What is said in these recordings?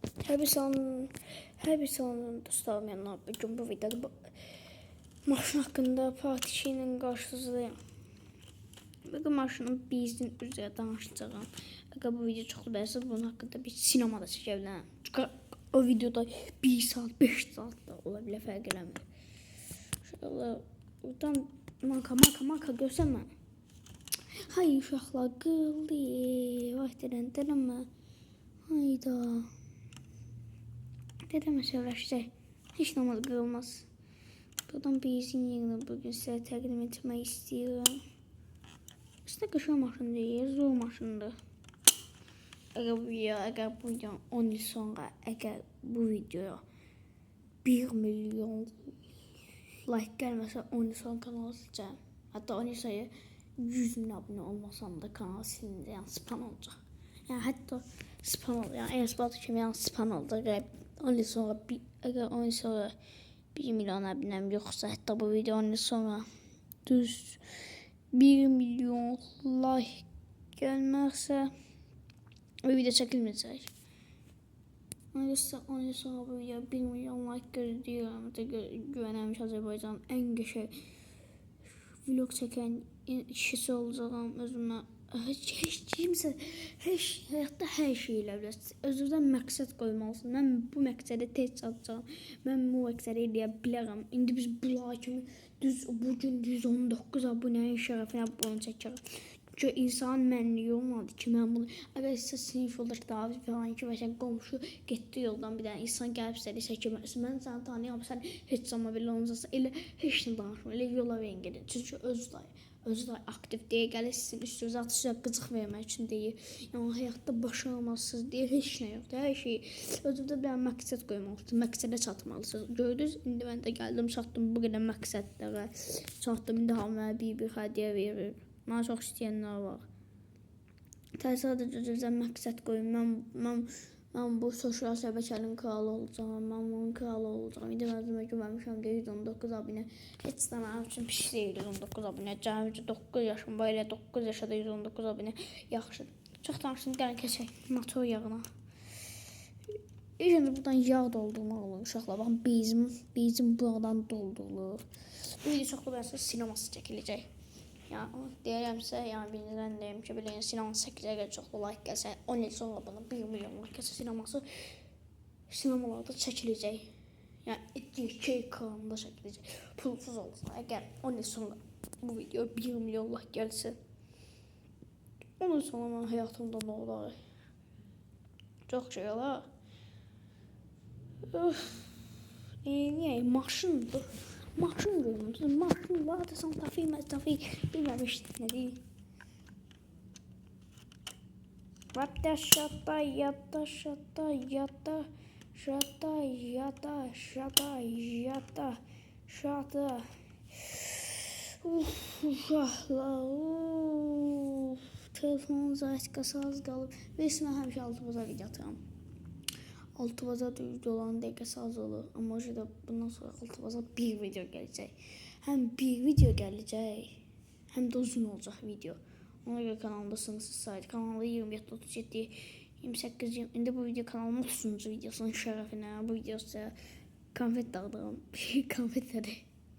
Hər bir salonun dostlarım yanına bugün bu videoda maşın hakkında Fatih ilə qarşınızdayım. Bugün maşının bizin üzrə danışacağım. Əgər bu video çoxlu bəyənsə bunun haqqında bir sinemada çəkə bilərəm. Çünki o videoda 1 saat, 5 saat da ola bilər, fərq eləmir. Şöyle buradan marka görsənmə. Hay uşaqlar qıldı. Vaxtdan dələmə. Hayda. Dedeme söyleşecek. Hiç namaz kılmaz. Buradan bizim yerini bugün size təqdim etmək istəyirəm. İşte qışa maşını deyir, zor maşındır. Əgər bu video 10 il sonra, əgər bu videoya 1 milyon like gəlməsə 10 il sonra kanalı siləcəm. Hətta 10 il sonra 100 min abunə olmasam da kanal silinəcək, yəni spam olacaq. Yəni hətta spam olacaq, yəni Enesbatı kimi yəni spam olacaq. 10 il sonra, əgər 10 il sonra 1 milyon abunəm yoxsa, hətta bu video 10 il sonra düz 1 milyon like gəlməksə, bu video çəkilməyəcək. Öyleyse 10 il sonra bu video 1 milyon like gözləyirəm. Güvənəmiş Azərbaycanın ən qəşəng vlog çəkən kişisi olacağım özümə. Heç kimsə, həyatda hər şey elə bilər. Özünüzdən məqsəd qoymalısınız. Mən bu məqsədə tez çatacağam. Mən bu məqsədə eləyə bilərəm. İndi biz bunlar kimi düz bugün 119 abunənin şərəfinə bunu çəkirəm. Çünki insanın mənliyi olmadı ki, mən bunu... Əgər sizə sinif yoldaşı David falan ki, və sən qomşu getdi yoldan bir dənə insan gəlib istədiysə ki, mən səni tanıyam, sən heç zaman belə olacaqsa, elə heç nə danışma, elə yola verin gedin. Çünki özü də aktiv deyə gəlir sizin üstünüzə atışa qıcıq vermək üçün deyir. Yəni həyatda başarılmazsınız deyir, heç nə yoxdur. Hər şey özünüzdə bir məqsəd qoymalısınız, məqsədə çatmalısınız. Gördünüz, indi mən də gəldim, çatdım bu qədər məqsədlərə. Çatdım, indi hamıya bir hədiyyə verir. Mənə çox istəyənlər var. Sadəcə özünüzə məqsəd qoyun. Mən bu sosial şəbəkənin kralı olacağım, mən bunun kralı olacağım. İndi mən özümə güvənmişəm deyə 119 abunə. Heç də mənim üçün pis deyil 119 abunə. Cəmicə 9 yaşım var, elə 9 yaşada 119 abunə yaxşıdır. Çox danışdım, gəlin keçək motor yağına. İlk öncə buradan yağ doldurmaq olur uşaqlar. Baxın, bezim buradan doldurulur. Bu video çoxlu bəyənsə sineması çəkiləcək. Yəni deyirəmsə, yəni birinizdən deyim ki, belə sineması çəkiləcək, çoxlu like gəlsə, 10 il sonra bana 1 milyon like gəlsə sineması sinemalarda çəkiləcək. Yəni 2 ekranda çəkiləcək. Pulsuz olsa, əgər 10 il sonra bu video 1 milyon like gəlsə, 10 il sonra mən həyatımda nə olar? Çox şey olar. Niyə? Maşındır. Maşın görmüşsünüz. Maşın var da Santa Fe bilməmişdik nə deyil. Vapda şata yata şata yata şata yata şata yata şata. Uşaqlar. Telefonun zayitkası az qalıb. Biz mən həmişə 6 baza video atıram. 6 baza videoların dəqiqəsi az olur. Amma da bundan sonra 6 baza bir video gələcək. Həm bir video gələcək, həm də uzun olacaq video. Ona görə kanalımda sınırsız saydı. Kanalda 27, 37, 28, indi bu video kanalımın 30-cu videosunun şərəfinə. Bu videosu konfet dağıdıram.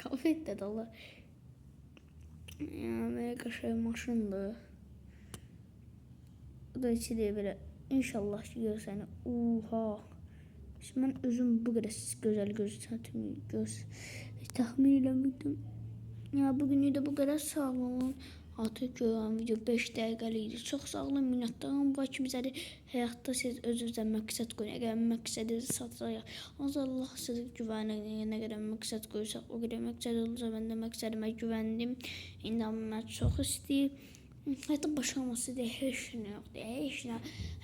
Konfet də olur. Yəni, belə qəşəng maşındır. Bu da içi deyə belə. İnşallah ki görsəni. Oha. Şimdi mən özüm bu qədər gözəl təxmin eləmirdim. Ya bugün də bu qədər sağ olun. Artıq görən video 5 dəqiqəlik idi. Çox sağ olun, minnətdaram. Bu ki bizə həyatda siz özünüzə məqsəd qoyun. Əgər məqsədinizi çatacaq, Allah sizə güvənir. Nə qədər məqsəd qoysaq, o qədər məqsəd olacaq. Mən də məqsədimə güvəndim. İndi mən çox istəyirəm. Həyatda başarması deyil, heç nə yoxdur. Heç nə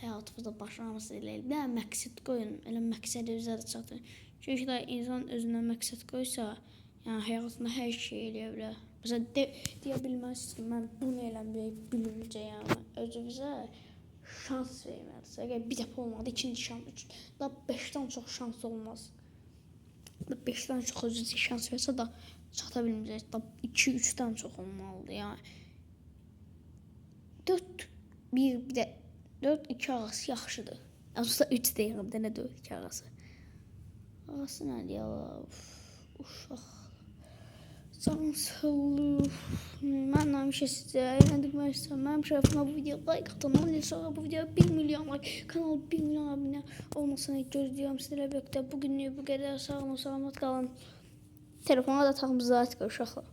həyatımızda başarması deyil. Bir dənə məqsəd qoyun, elə məqsədinizə də çatın. Çünki insan özünə məqsəd qoysa, yəni həyatında hər şey eləyə bilər. Məsələn, deyə bilməzsiniz ki, mən bunu eləməyi bilməyəcəyəm. Özünüzə şans verməlisiniz. Əgər bir dəfə olmadı, ikinci şans, üçün. Daha 5-dən çox şans olmaz. 5-dən çox özünüzə şans versə də çata bilməyəcəksiniz. Daha 2-3-dən çox olmalıdır, yəni. 4-1 bir də 4-2 arası yaxşıdır. Aslında 3 deyirəm də, nə 4 ki arası. Arası nədir ya? Uşaq. Cansılı. Mən həmişə sizə əyləndirmək istəyirəm. Mənim şərəfimə bu videoya like atın. Ondan sonra bu videoya 1 milyon like, kanal 1 milyon abunə olmasını gözləyirəm sizlərlə birlikdə. Bugünlük bu qədər. Sağ olun, salamat qalın. Telefona da taxımıza aç uşaqlar.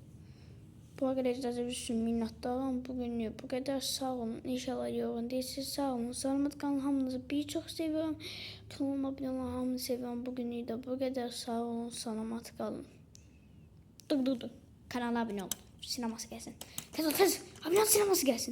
Bu qədər icazəniz üçün minnətdaram. Bugünlük bu qədər. Sağ olun. İnşallah yorğun deyilsiniz. Sağ olun, salamat qalın. Hamınızı bir çox sevirəm. Kanalıma abunə olan hamını sevirəm. Bugünlük də bu qədər. Sağ olun, salamat qalın. Dur. Kanala abunə olun. Sineması gəlsin. Tez ol, tez. Abunə ol, sineması gəlsin.